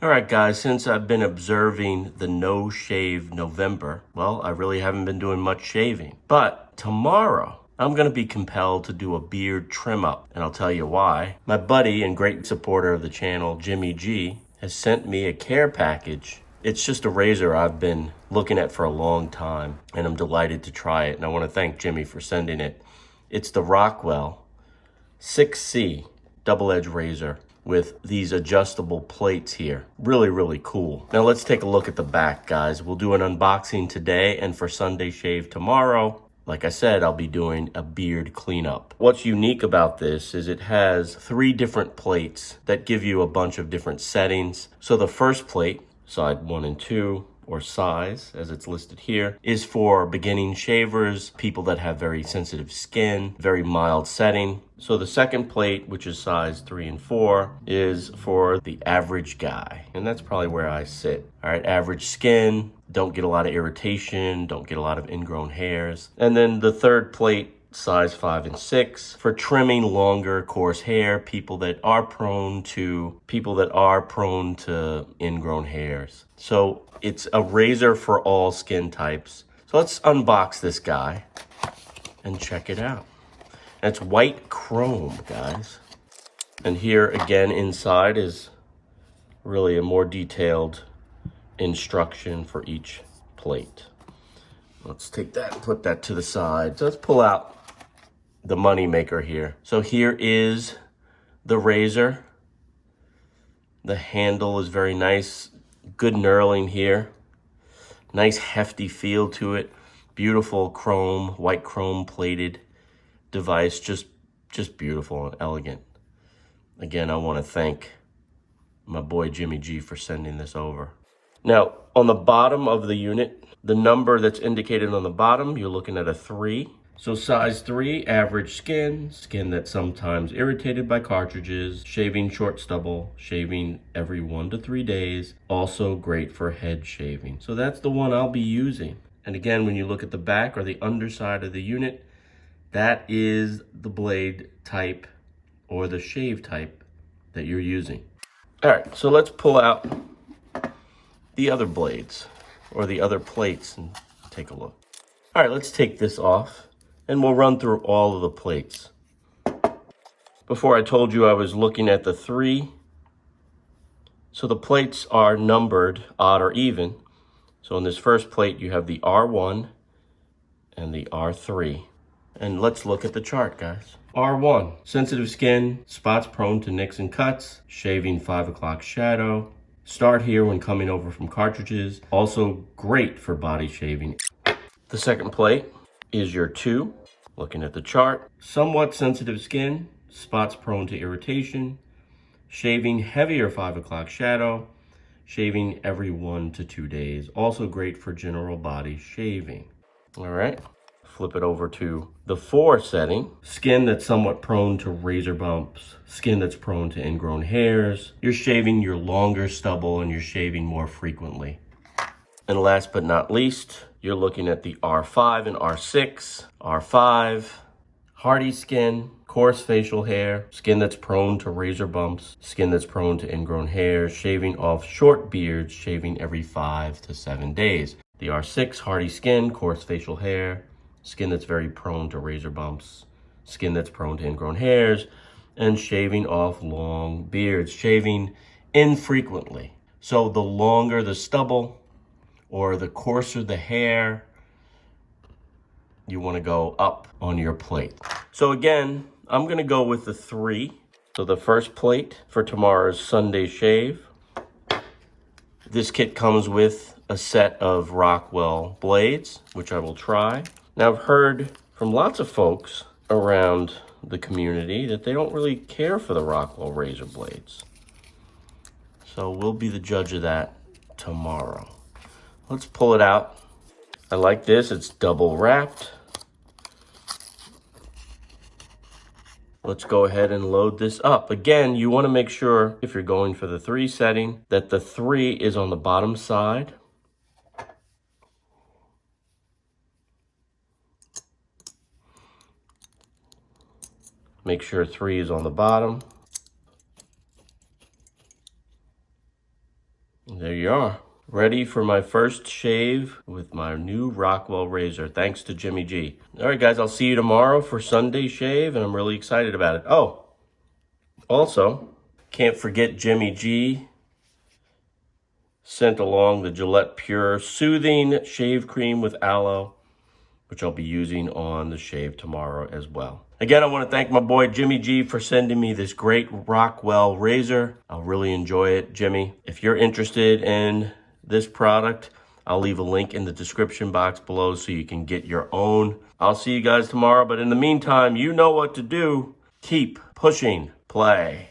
All right, guys, since I've been observing the no shave November, well, I really haven't been doing much shaving. But tomorrow, I'm going to be compelled to do a beard trim up, and I'll tell you why. My buddy and great supporter of the channel, Jimmy G, has sent me a care package. It's just a razor I've been looking at for a long time, and I'm delighted to try it, and I want to thank Jimmy for sending it. It's the Rockwell 6C double-edged razor with these adjustable plates here. Really, really cool. Now let's take a look at the back, guys. We'll do an unboxing today, and for Sunday shave tomorrow, like I said, I'll be doing a beard cleanup. What's unique about this is it has 3 different plates that give you a bunch of different settings. So the first plate, side 1 and 2, or size, as it's listed here, is for beginning shavers, people that have very sensitive skin, very mild setting. So the second plate, which is size 3 and 4, is for the average guy. And that's probably where I sit. All right, average skin, don't get a lot of irritation, don't get a lot of ingrown hairs. And then the third plate, size 5 and 6, for trimming longer, coarse hair, people that are prone to ingrown hairs. So it's a razor for all skin types. So let's unbox this guy and check it out. And it's white chrome, guys. And here again inside is really a more detailed instruction for each plate. Let's take that and put that to the side. So let's pull out the money maker here. So here is the razor. The handle is very nice, good knurling here. Nice hefty feel to it. Beautiful chrome, white chrome plated device. Just beautiful and elegant. Again, I want to thank my boy Jimmy G for sending this over. Now, on the bottom of the unit, the number that's indicated on the bottom, you're looking at a 3. So size 3, average skin, skin that's sometimes irritated by cartridges, shaving short stubble, shaving every 1 to 3 days, also great for head shaving. So that's the one I'll be using. And again, when you look at the back or the underside of the unit, that is the blade type or the shave type that you're using. All right, so let's pull out the other blades or the other plates and take a look. All right, let's take this off and we'll run through all of the plates. Before I told you I was looking at the 3. So the plates are numbered odd or even. So in this first plate, you have the R1 and the R3. And let's look at the chart, guys. R1, sensitive skin, spots prone to nicks and cuts, shaving 5 o'clock shadow. Start here when coming over from cartridges. Also great for body shaving. The second plate is your 2. Looking at the chart, somewhat sensitive skin, spots prone to irritation, shaving heavier 5 o'clock shadow, shaving every 1 to 2 days. Also great for general body shaving. All right, flip it over to the 4 setting. Skin that's somewhat prone to razor bumps, skin that's prone to ingrown hairs. You're shaving your longer stubble and you're shaving more frequently. And last but not least, you're looking at the R5 and R6. R5, hardy skin, coarse facial hair, skin that's prone to razor bumps, skin that's prone to ingrown hairs, shaving off short beards, shaving every 5 to 7 days. The R6, hardy skin, coarse facial hair, skin that's very prone to razor bumps, skin that's prone to ingrown hairs, and shaving off long beards, shaving infrequently. So the longer the stubble, or the coarser the hair, you want to go up on your plate. So again, I'm going to go with the 3. So the first plate for tomorrow's Sunday shave. This kit comes with a set of Rockwell blades, which I will try. Now I've heard from lots of folks around the community that they don't really care for the Rockwell razor blades. So we'll be the judge of that tomorrow. Let's pull it out. I like this, it's double wrapped. Let's go ahead and load this up. Again, you want to make sure, if you're going for the 3 setting, that the 3 is on the bottom side. Make sure 3 is on the bottom. we are. Ready for my first shave with my new Rockwell razor, thanks to Jimmy G. All right, guys, I'll see you tomorrow for Sunday shave, and I'm really excited about it. Oh, also, can't forget Jimmy G sent along the Gillette Pure Soothing Shave Cream with Aloe, which I'll be using on the shave tomorrow as well. Again, I want to thank my boy Jimmy G for sending me this great Rockwell razor. I'll really enjoy it, Jimmy. If you're interested in this product, I'll leave a link in the description box below so you can get your own. I'll see you guys tomorrow, but in the meantime, you know what to do. Keep pushing play.